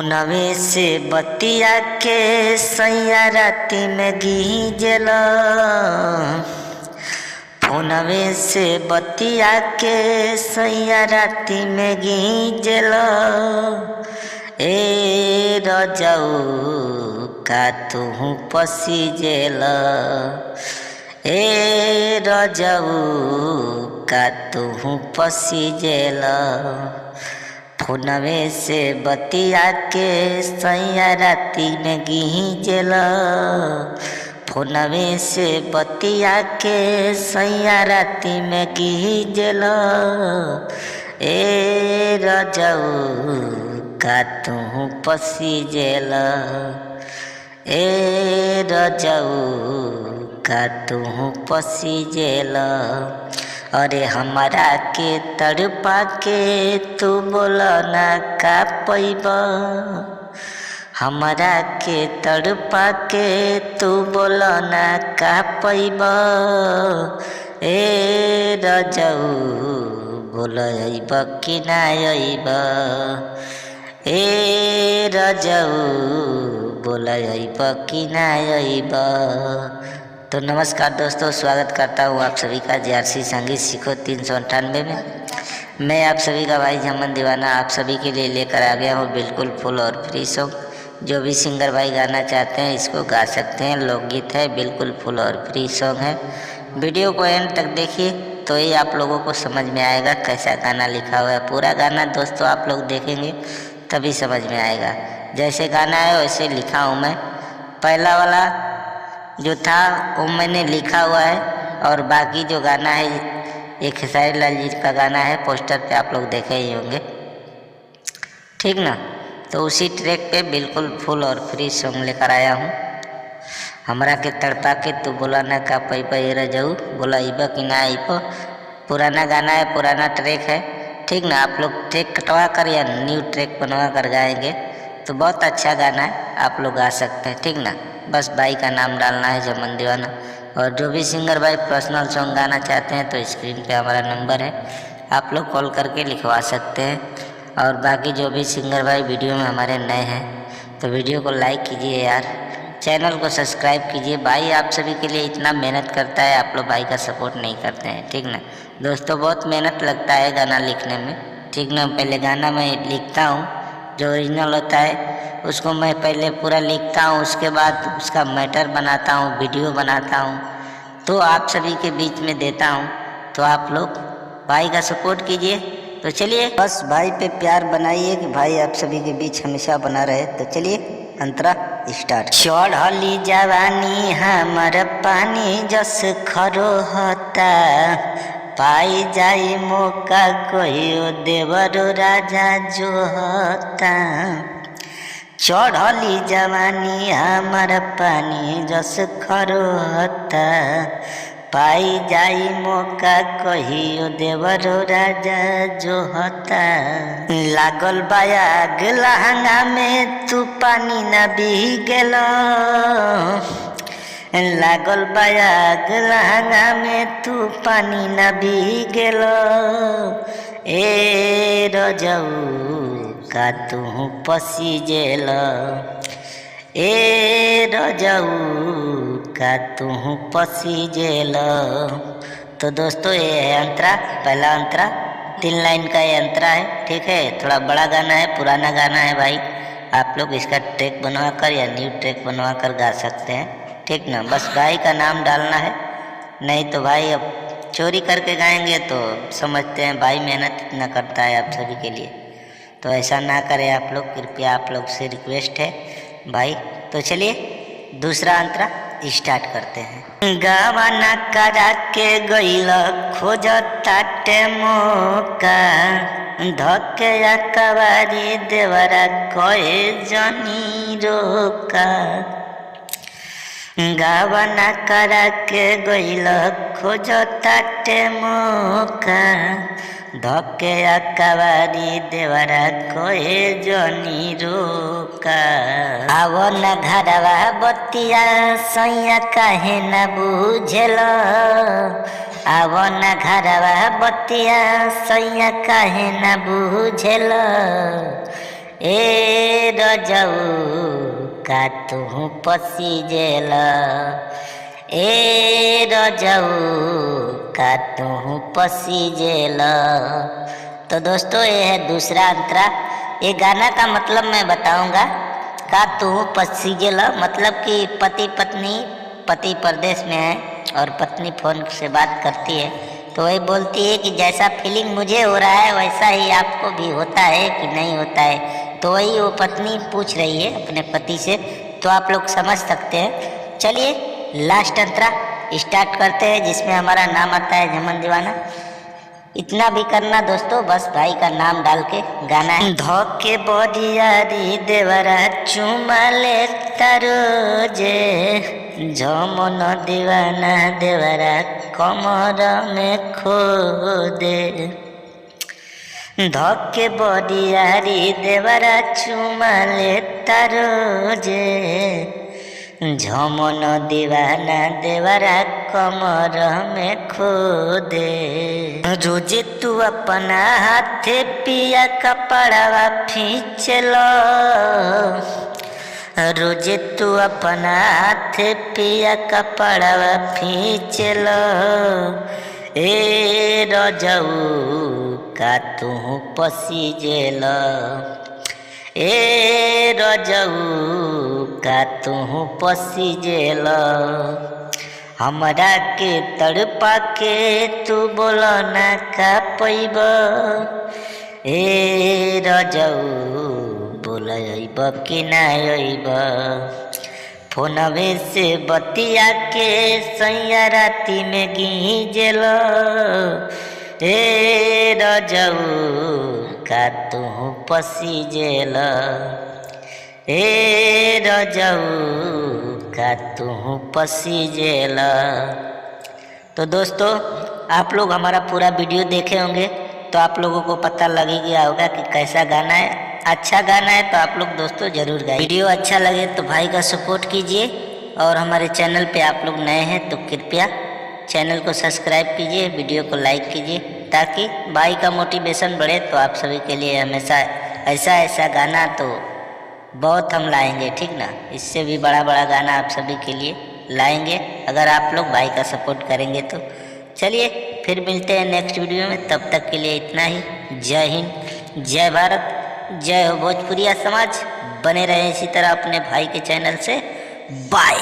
नवे से बतिया के सैया राती में गीजला। फोनवे से बतिया के सैया राती में गीजला। ए रजाऊ का तू पसीजेला। ए रजाऊ का तू पसीजेला। फोनवे से बतिया के सैया राती में गीजला। फोनवे से बतिया के सैया राती में गीजला। ए रजाऊ का तू पसीजेला। ए रजाऊ का तू पसीजेला। अरे हमारा के तड़पा के तू बोला ना का पैबा। हमारा के तड़पा के तू बोला ना का पैबा। ए रजाऊ बोला अइबा कि ना अइबा। ए रजाऊ बोला अइबा कि ना अइबा। तो नमस्कार दोस्तों, स्वागत करता हूँ आप सभी का JRC संगीत सीखो 398 में। मैं आप सभी का भाई झमन दीवाना आप सभी के लिए लेकर आ गया हूँ बिल्कुल फुल और फ्री सॉन्ग। जो भी सिंगर भाई गाना चाहते हैं इसको गा सकते हैं। लोकगीत है, बिल्कुल फुल और फ्री सॉन्ग है। वीडियो को एंड तक देखिए तो ही आप लोगों को समझ में आएगा कैसा गाना लिखा हुआ है। पूरा गाना दोस्तों आप लोग देखेंगे तभी समझ में आएगा। जैसे गाना है वैसे लिखा हूँ मैं। पहला वाला जो था वो मैंने लिखा हुआ है और बाकी जो गाना है एक खेसारी लाल जी का गाना है, पोस्टर पे आप लोग देखे ही होंगे, ठीक ना। तो उसी ट्रैक पे बिल्कुल फुल और फ्री सॉन्ग लेकर आया हूँ। हमरा के तड़पा के तू बोला ना का पैबा। ए रजाऊ बोला अइबा कि ना अइबा। पुराना गाना है, पुराना ट्रैक है, ठीक ना। आप लोग ट्रैक कटवा कर या न्यू ट्रैक बनवा कर गाएंगे तो बहुत अच्छा गाना है, आप लोग गा सकते हैं, ठीक ना। बस भाई का नाम डालना है झमन दीवाना। और जो भी सिंगर भाई पर्सनल सॉन्ग गाना चाहते हैं तो स्क्रीन पे हमारा नंबर है, आप लोग कॉल करके लिखवा सकते हैं। और बाकी जो भी सिंगर भाई वीडियो में हमारे नए हैं तो वीडियो को लाइक कीजिए यार, चैनल को सब्सक्राइब कीजिए। भाई आप सभी के लिए इतना मेहनत करता है, आप लोग भाई का सपोर्ट नहीं करते हैं, ठीक ना। दोस्तों बहुत मेहनत लगता है गाना लिखने में, ठीक ना। पहले गाना मैं लिखता हूँ, जो ओरिजिनल होता है उसको मैं पहले पूरा लिखता हूँ, उसके बाद उसका मैटर बनाता हूँ, वीडियो बनाता हूँ, तो आप सभी के बीच में देता हूँ। तो आप लोग भाई का सपोर्ट कीजिए। तो चलिए बस भाई पे प्यार बनाइए कि भाई आप सभी के बीच हमेशा बना रहे। तो चलिए अंतरा स्टार्ट। चढ़ली जवानी हमर पानी जस खरो होता। पाई जाई मौका कहियो देवरो राजा जो होता। चढ़ली जवानी हमर पानी जस खरो होता। पाई जाई मौका कहियो देवरो राजा जो होता। लागल बायाग लहंगा में तू पानी न भीगेला। लागल बायाग लहंगा में तू पानी न भीगेला। ए रजाऊ का तू पसीजेला। ए रजाऊ का तू पसीजेला। तो दोस्तों ये है अंतरा, पहला अंतरा, 3 लाइन का ये अंतरा है, ठीक है। थोड़ा बड़ा गाना है, पुराना गाना है भाई, आप लोग इसका ट्रैक बनवा कर या न्यू ट्रैक बनवा कर गा सकते हैं, ठीक ना। बस भाई का नाम डालना है, नहीं तो भाई अब चोरी करके गाएंगे तो समझते हैं भाई मेहनत इतना करता है आप सभी के लिए, तो ऐसा ना करें आप लोग, कृपया आप लोग से रिक्वेस्ट है भाई। तो चलिए दूसरा अंतरा स्टार्ट करते हैं। गावाना करा के गइल खोज ताटे मौका। धके कवारी देवरा कहे जनी रोका। गावाना करा के गइल खोज ताटे मौका। धके कवारी देवरा कहे जनी रोका। आवो न घरवा बतिया सैया काहे न बुझेल। आवो न घरवा बतिया सैया काहे न बुझेल। ए रजऊ का तू पसीजेल, ए रजऊ का तू पसीजेल। तो दोस्तों ये है दूसरा अंतरा। ये गाना का मतलब मैं बताऊंगा। का तू पसीजेल मतलब कि पति परदेश में है और पत्नी फोन से बात करती है, तो वही बोलती है कि जैसा फीलिंग मुझे हो रहा है वैसा ही आपको भी होता है कि नहीं होता है। तो वही वो पत्नी पूछ रही है अपने पति से, तो आप लोग समझ सकते हैं। चलिए लास्ट अंतरा स्टार्ट करते हैं, जिसमें हमारा नाम आता है झमन दीवाना। इतना भी करना दोस्तों, बस भाई का नाम डाल के गाना है। धोके बडियारी देवरा चुमा ले तरोजे, झमन दीवाना देवरा कमर में खो दे। धोके बडियारी देवरा चुमा ले तरोजे, झमन दीवाना देवरा कमर में खो दे। रोजे तू अपना हाथे पिया कपड़वा खींचलो, रोजे तू अपना हाथे पिया कपड़वा खींचलो। ए रजऊ का तू पसीजेल, ए रजऊ का तू पसीजेल। हमरा के तड़पा के तू बोलो ना का पैब, ए रजऊ बोल अइब कि ना अइब। फोनवे से बतिया के सैया राती में गीजेल, ए रजऊ का तू पसीजेल, ए रजऊ का तू पसीजेल। तो दोस्तों आप लोग हमारा पूरा वीडियो देखे होंगे तो आप लोगों को पता लग ही गया होगा कि कैसा गाना है। अच्छा गाना है तो आप लोग दोस्तों जरूर गाइए। वीडियो अच्छा लगे तो भाई का सपोर्ट कीजिए, और हमारे चैनल पे आप लोग नए हैं तो कृपया चैनल को सब्सक्राइब कीजिए, वीडियो को लाइक कीजिए, ताकि भाई का मोटिवेशन बढ़े। तो आप सभी के लिए हमेशा ऐसा गाना तो बहुत हम लाएंगे, ठीक ना। इससे भी बड़ा गाना आप सभी के लिए लाएंगे अगर आप लोग भाई का सपोर्ट करेंगे तो। चलिए फिर मिलते हैं नेक्स्ट वीडियो में, तब तक के लिए इतना ही। जय हिंद, जय भारत, जय हो भोजपुरिया समाज। बने रहे इसी तरह अपने भाई के चैनल से। बाय।